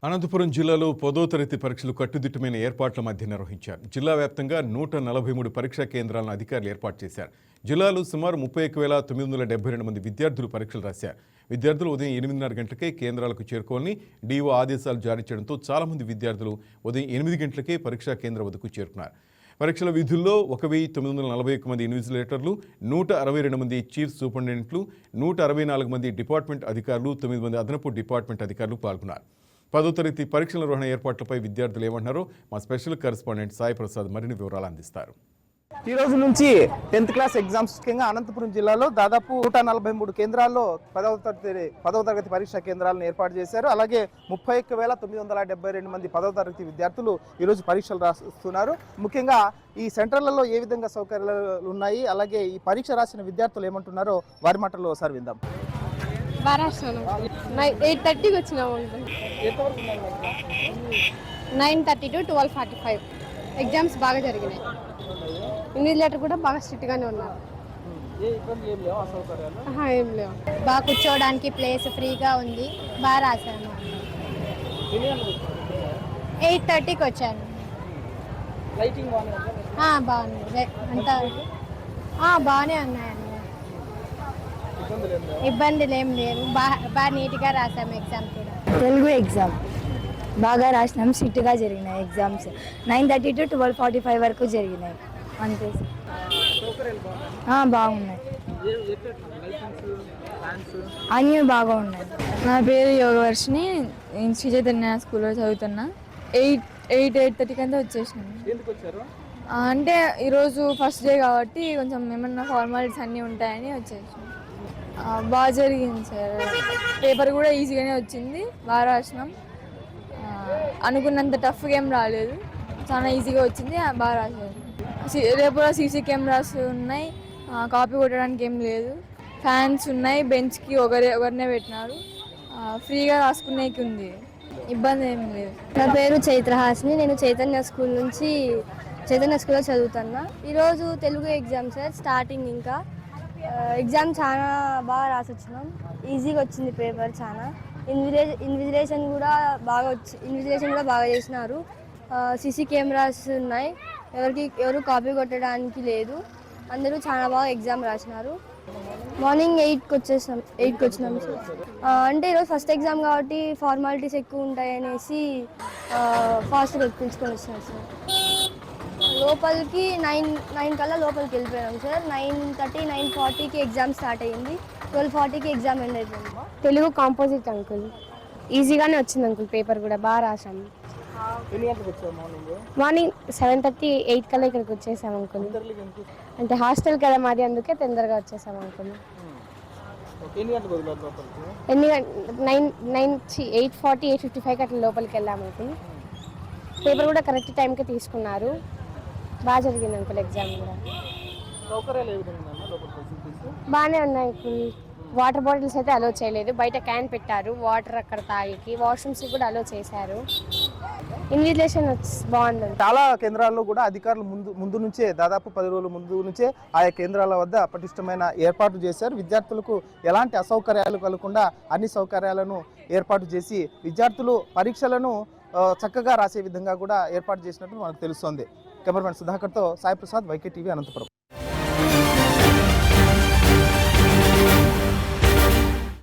అనంతపురం జిల్లాలో 10వ తరగతి పరీక్షలు కట్టుదిట్టమైన ఏర్పాట్ల మధ్య నిర్వహించారు. జిల్లా వ్యాప్తంగా 143 పరీక్షా కేంద్రాలను అధికారులు ఏర్పాటు చేశారు. జిల్లాలో సుమారు 31,972 మంది విద్యార్థులు పరీక్షలు రాశారు. విద్యార్థులు ఉదయం 8:30 గంటలకే కేంద్రాలకు చేరుకోవాలని డీఓ ఆదేశాలు జారీ చేయడంతో చాలా మంది విద్యార్థులు ఉదయం 8 గంటలకే పరీక్షా కేంద్రం వద్దకు చేరుకున్నారు. పరీక్షల విధుల్లో 1,941 మంది ఇన్విజిలేటర్లు, 162 మంది చీఫ్ సూపరింటెండెంట్లు, 164 మంది డిపార్ట్మెంట్ అధికారులు, 9 మంది అదనపు డిపార్ట్మెంట్ అధికారులు పాల్గొన్నారు. 10వ తరగతి పరీక్షల నిర్వహణ ఏర్పాట్లపై విద్యార్థులు ఏమంటున్నారో మా స్పెషల్ కరెస్పాండెంట్ సాయి ప్రసాద్ మరిన్ని వివరాలు అందిస్తారు. ఈ రోజు నుంచి 10th క్లాస్ ఎగ్జామ్స్ ముఖ్యంగా అనంతపురం జిల్లాలో దాదాపు 143 కేంద్రాల్లో 10వ తరగతి పరీక్షా కేంద్రాలను ఏర్పాటు చేశారు. అలాగే 31,972 మంది 10వ తరగతి విద్యార్థులు ఈరోజు పరీక్షలు రాస్తున్నారు. ముఖ్యంగా ఈ సెంటర్లలో ఏ విధంగా సౌకర్యాలు ఉన్నాయి, అలాగే ఈ పరీక్ష రాసిన విద్యార్థులు ఏమంటున్నారో వారి మాటల్లో ఒకసారి విందాం. 8:30కి వచ్చినాము. 9:30 to 12:45 ఎగ్జామ్స్ బాగా జరిగినాయి. ఇన్విజిలేటర్ కూడా బాగా స్ట్రిక్ట్గానే ఉన్నారు. ఏం లేవు. బాగా కూర్చోవడానికి ప్లేస్ ఫ్రీగా ఉంది. బాగా రాశాను. 8:30కి వచ్చాను. బాగుంది అంతా బాగానే ఉన్నాయండి. ఇబ్బందులు ఏం లేవు. బాగా నీట్గా రాసాము. ఎగ్జామ్ కూడా తెలుగు ఎగ్జామ్ బాగా రాసినాం. స్ట్రిక్ట్గా జరిగినాయి ఎగ్జామ్స్. 9:30 to 12:45 వరకు జరిగినాయి. అంతే బాగున్నాయి. అన్నీ బాగా ఉన్నాయి. నా పేరు యోగవర్షిని. నేను శ్రీ చైతన్య స్కూల్లో చదువుతున్నా. 8:30కి అంతా వచ్చేసినాను. అంటే ఈరోజు ఫస్ట్ డే కాబట్టి కొంచెం ఏమన్నా ఫార్మాలిటీస్ అన్నీ ఉంటాయని వచ్చేసినాం. బాగా జరిగింది సార్. పేపర్ కూడా ఈజీగానే వచ్చింది. బాగా రాసినాం. అనుకున్నంత టఫ్గా ఏం రాలేదు. చాలా ఈజీగా వచ్చింది. బాగా రాసారు. రేపు సీసీ కెమెరాస్ ఉన్నాయి. కాపీ కొట్టడానికి ఏం లేదు. ఫ్యాన్స్ ఉన్నాయి. బెంచ్కి ఒకరినే పెట్టినారు. ఫ్రీగా రాసుకునేకి ఉంది. ఇబ్బంది ఏం లేదు. నా పేరు చైత్రహాసిని. నేను చైతన్య స్కూల్లో చదువుతున్నా. ఈరోజు తెలుగు ఎగ్జామ్ సార్. స్టార్టింగ్ ఇంకా ఎగ్జామ్ చాలా బాగా రాసొచ్చినాం. ఈజీగా వచ్చింది పేపర్. చాలా ఇన్విజిలేషన్ కూడా బాగా చేసినారు. సీసీ కెమెరాస్ ఉన్నాయి. ఎవరు కాపీ కొట్టడానికి లేదు. అందరూ చాలా బాగా ఎగ్జామ్ రాసినారు. మార్నింగ్ 8కి వచ్చినాం సార్. అంటే ఈరోజు ఫస్ట్ ఎగ్జామ్ కాబట్టి ఫార్మాలిటీస్ ఎక్కువ ఉంటాయనేసి ఫాస్ట్గా ఎక్కించుకొని వచ్చినారు సార్. లోపలికి 9 కల్లా లోపలికి వెళ్ళిపోయాం సార్. 9:30, 9:40కి ఎగ్జామ్ స్టార్ట్ అయ్యింది. 12:40కి ఎగ్జామ్ ఎండ్ అయిపోయింది. Telugu composite uncle. ఈజీగానే వచ్చింది అంకుల్. పేపర్ కూడా బాగా రాసాము. మార్నింగ్ 7:30, 8 కల్లా ఇక్కడికి వచ్చేసాము అంకుల్. అంటే హాస్టల్ కదా మాది, అందుకే తొందరగా వచ్చేసాము అంకుల్. 8:40, 8:55కి అట్లా లోపలికి వెళ్ళాము అంకుల్. పేపర్ కూడా కరెక్ట్ టైంకి తీసుకున్నారు. బాగా జరిగింది అంకుల్. ఎగ్జామ్ కూడా బాగానే ఉన్నాయి అంకుల్. వాటర్ బాటిల్స్ అయితే అలో చేయలేదు. బయట క్యాన్ పెట్టారు. వాటర్ అక్కడ తాగికి. వాష్రూమ్స్ కూడా అలో చేశారు. ఇన్విజిలేషన్ బాగుంది. చాలా కేంద్రాల్లో కూడా అధికారులు ముందు నుంచే దాదాపు 10 రోజుల ముందు నుంచే ఆయా కేంద్రాల వద్ద పటిష్టమైన ఏర్పాటు చేశారు. విద్యార్థులకు ఎలాంటి అసౌకర్యాలు కలగకుండా అన్ని సౌకర్యాలను ఏర్పాటు చేసి విద్యార్థులు పరీక్షలను చక్కగా రాసే విధంగా కూడా ఏర్పాటు చేసినట్టు మనకు తెలుస్తోంది. కెమెరామెన్ సుధాకర్తో సాయి ప్రసాద్, వైకే టీవీ, అనంతపురం.